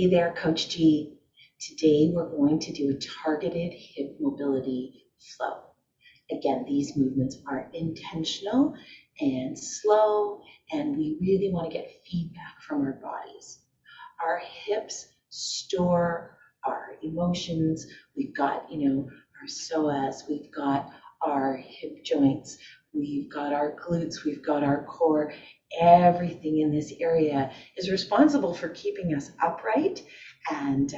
Hey there, Coach G. Today we're going to do a targeted hip mobility flow. Again, these movements are intentional and slow, and we really want to get feedback from our bodies. Our hips store our emotions. We've got, our psoas, we've got our hip joints, we've got our glutes, we've got our core. Everything in this area is responsible for keeping us upright. And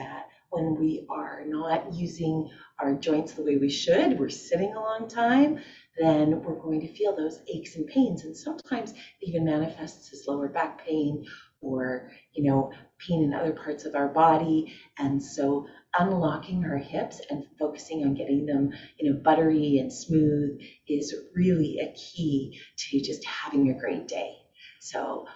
when we are not using our joints the way we should, we're sitting a long time, then we're going to feel those aches and pains. And sometimes it even manifests as lower back pain or, pain in other parts of our body. And so unlocking our hips and focusing on getting them, buttery and smooth is really a key to just having a great day. So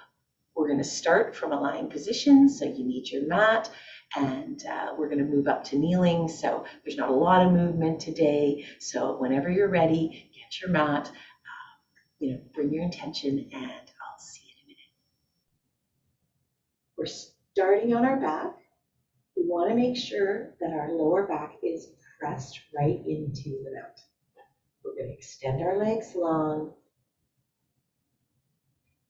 we're going to start from a lying position. So you need your mat, and we're going to move up to kneeling. So there's not a lot of movement today. So whenever you're ready, get your mat, bring your intention, and I'll see you in a minute. We're starting on our back. We want to make sure that our lower back is pressed right into the mat. We're going to extend our legs long.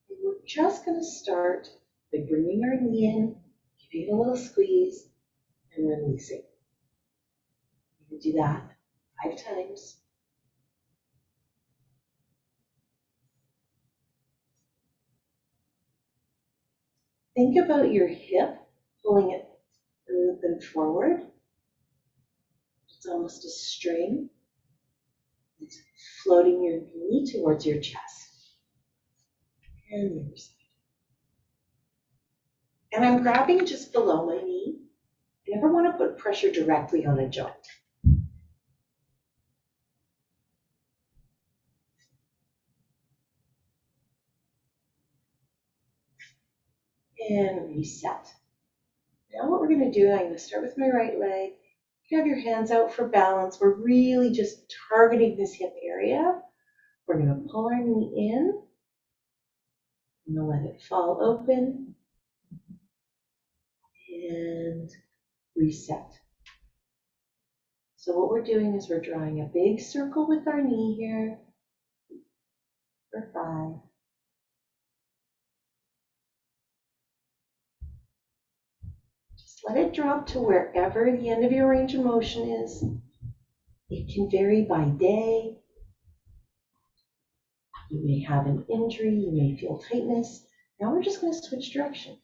And we're just going to start by bringing our knee in, giving it a little squeeze, and releasing. You can do that 5 times. Think about your hip, pulling it open forward. It's almost a string. It's floating your knee towards your chest. And the other side. And I'm grabbing just below my knee. I never want to put pressure directly on a joint. And reset. Now what we're going to do, I'm going to start with my right leg. You have your hands out for balance. We're really just targeting this hip area. We're going to pull our knee in. I'm going to let it fall open. And reset. So what we're doing is we're drawing a big circle with our knee here for 5. Just let it drop to wherever the end of your range of motion is. It can vary by day. You may have an injury, you may feel tightness. Now we're just going to switch direction.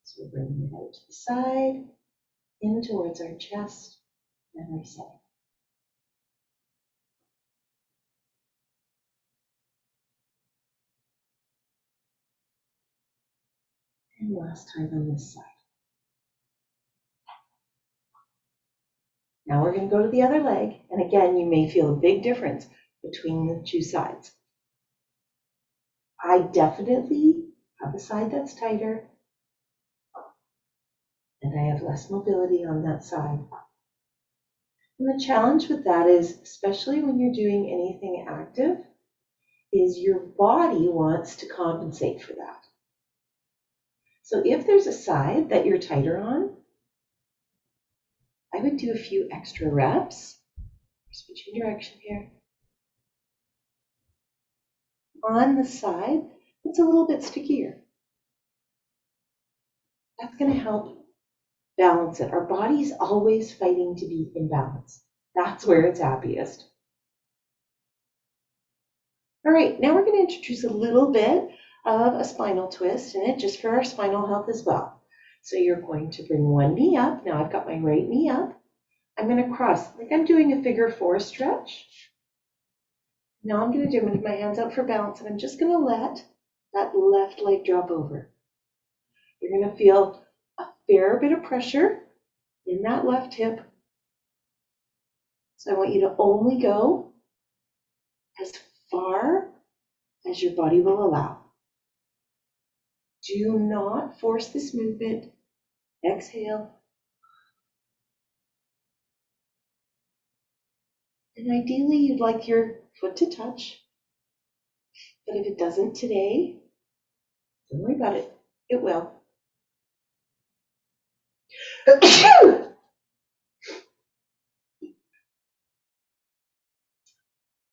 So we're bringing it out to the side, in towards our chest, and reset. And last time on this side. Now we're going to go to the other leg, and again, you may feel a big difference between the 2 sides. I definitely have a side that's tighter, and I have less mobility on that side. And the challenge with that is, especially when you're doing anything active, is your body wants to compensate for that. So if there's a side that you're tighter on, I would do a few extra reps. Switching direction here. On the side that's a little bit stickier. That's going to help balance it. Our body's always fighting to be in balance. That's where it's happiest. All right, now we're going to introduce a little bit of a spinal twist in it, just for our spinal health as well. So you're going to bring one knee up. Now I've got my right knee up. I'm going to cross, like I'm doing a figure 4 stretch. Now I'm going to have my hands out for balance, and I'm just going to let that left leg drop over. You're going to feel a fair bit of pressure in that left hip. So I want you to only go as far as your body will allow. Do not force this movement. Exhale. And ideally, you'd like your foot to touch. But if it doesn't today, don't worry about it. It will.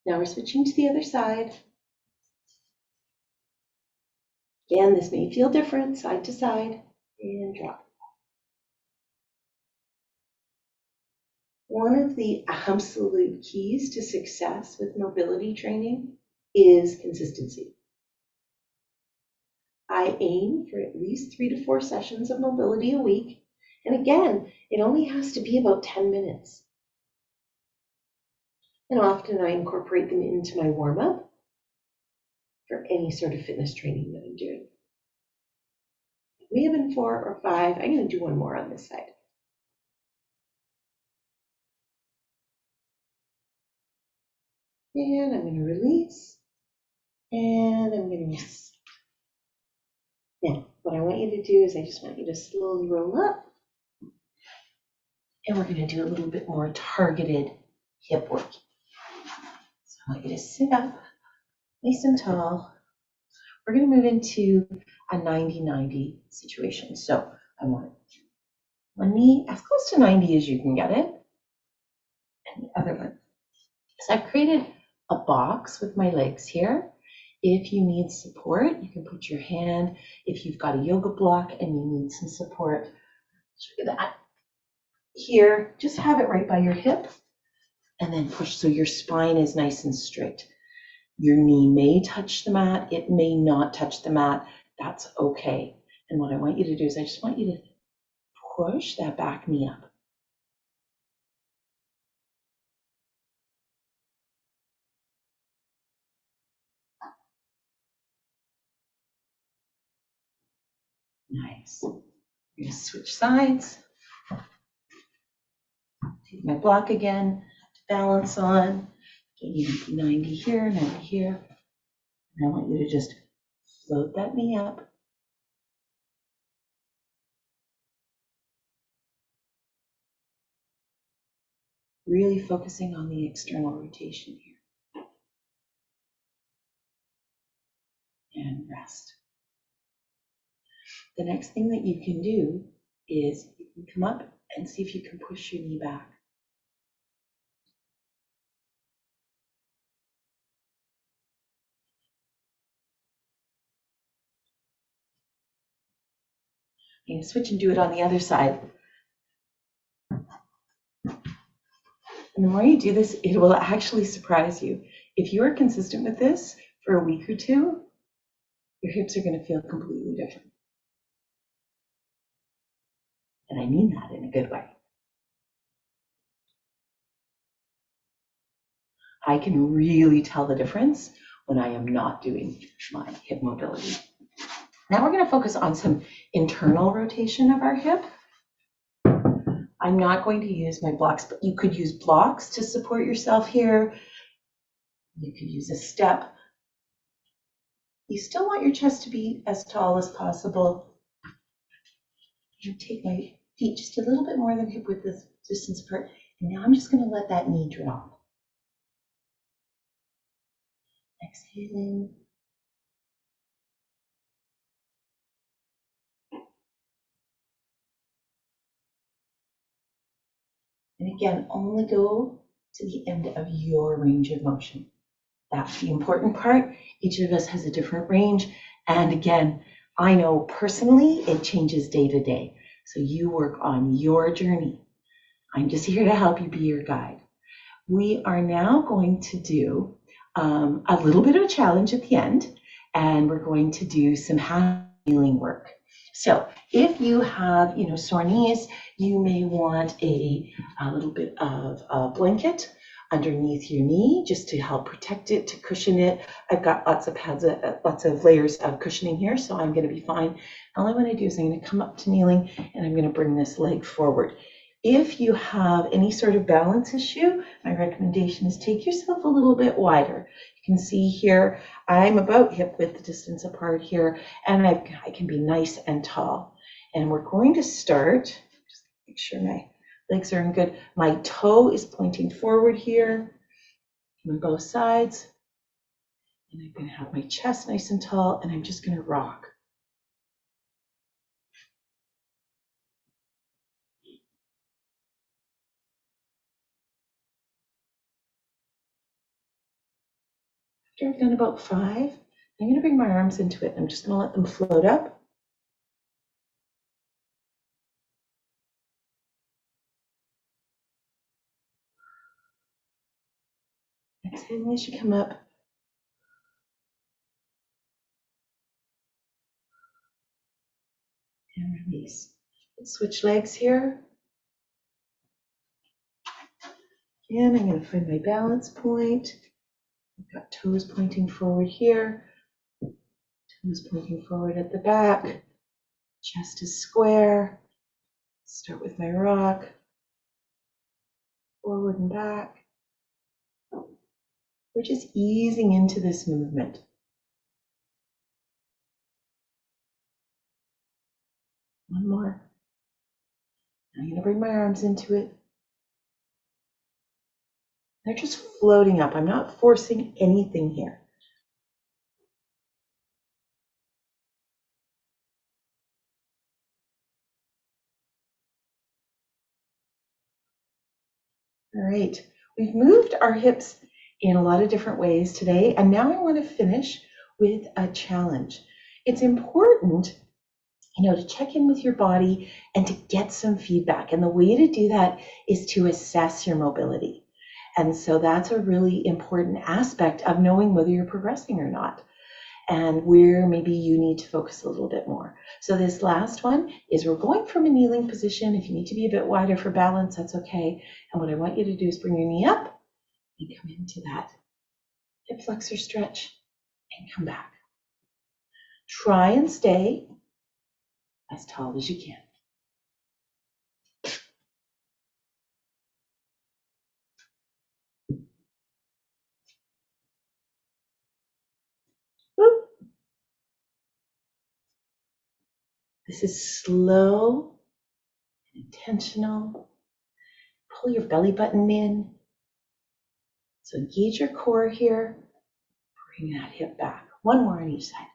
Now we're switching to the other side. Again, this may feel different side to side, and drop. One of the absolute keys to success with mobility training is consistency. I aim for at least 3 to 4 sessions of mobility a week. And again, it only has to be about 10 minutes. And often I incorporate them into my warm-up for any sort of fitness training that I'm doing. It may have been 4 or 5. I'm going to do one more on this side. And I'm going to release. And I'm going to rest. Now, what I want you to do is I just want you to slowly roll up. And we're going to do a little bit more targeted hip work. So I want you to sit up nice and tall. We're going to move into a 90-90 situation. So I want one knee as close to 90 as you can get it, and the other one. So I've created a box with my legs here. If you need support, you can put your hand. If you've got a yoga block and you need some support, show you that. Here, just have it right by your hip and then push so your spine is nice and straight. Your knee may touch the mat, it may not touch the mat, that's okay. And what I want you to do is I just want you to push that back knee up. Nice. I'm going to switch sides. Take my block again to balance on. Get 90 here, 90 here. And I want you to just float that knee up. Really focusing on the external rotation here. And rest. The next thing that you can do is you can come up and see if you can push your knee back. I'm going to switch and do it on the other side. And the more you do this, it will actually surprise you. If you are consistent with this for a week or two, your hips are going to feel completely different. And I mean that in a good way. I can really tell the difference when I am not doing my hip mobility. Now we're going to focus on some internal rotation of our hip. I'm not going to use my blocks, but you could use blocks to support yourself here. You could use a step. You still want your chest to be as tall as possible. You take my feet just a little bit more than hip width distance apart. And now I'm just going to let that knee drop. Exhaling. And again, only go to the end of your range of motion. That's the important part. Each of us has a different range. And again, I know personally it changes day to day. So you work on your journey. I'm just here to help you be your guide. We are now going to do a little bit of a challenge at the end, and we're going to do some healing work. So if you have, sore knees, you may want a little bit of a blanket underneath your knee just to help protect it, to cushion it. I've got lots of pads, lots of layers of cushioning here, so I'm going to be fine. All I want to do is I'm going to come up to kneeling and I'm going to bring this leg forward. If you have any sort of balance issue, my recommendation is take yourself a little bit wider. You can see here, I'm about hip width distance apart here, and I can be nice and tall. And we're going to start, just make sure my legs are in good. My toe is pointing forward here on both sides. And I'm going to have my chest nice and tall, and I'm just going to rock. After I've done about 5, I'm going to bring my arms into it. I'm just going to let them float up. Exhale as you come up. And release. Let's switch legs here. Again, I'm going to find my balance point. I've got toes pointing forward here. Toes pointing forward at the back. Chest is square. Start with my rock. Forward and back. We're just easing into this movement. One more. I'm going to bring my arms into it. They're just floating up. I'm not forcing anything here. All right, we've moved our hips in a lot of different ways today, and now I want to finish with a challenge. It's important, to check in with your body and to get some feedback. And the way to do that is to assess your mobility. And so that's a really important aspect of knowing whether you're progressing or not, and where maybe you need to focus a little bit more. So this last one is we're going from a kneeling position. If you need to be a bit wider for balance, that's okay. And what I want you to do is bring your knee up and come into that hip flexor stretch and come back. Try and stay as tall as you can. Whoop. This is slow, intentional. Pull your belly button in. So engage your core here. Bring that hip back. One more on each side.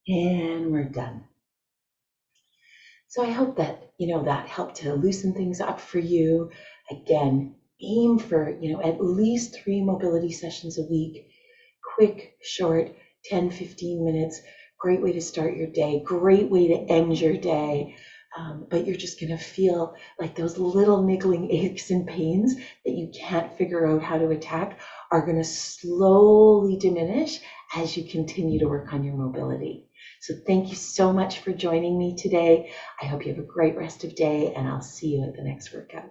And we're done. So I hope that, that helped to loosen things up for you. Again, aim for, at least 3 mobility sessions a week. Quick, short, 10, 15 minutes. Great way to start your day. Great way to end your day. But you're just going to feel like those little niggling aches and pains that you can't figure out how to attack are going to slowly diminish as you continue to work on your mobility. So thank you so much for joining me today. I hope you have a great rest of day, and I'll see you at the next workout.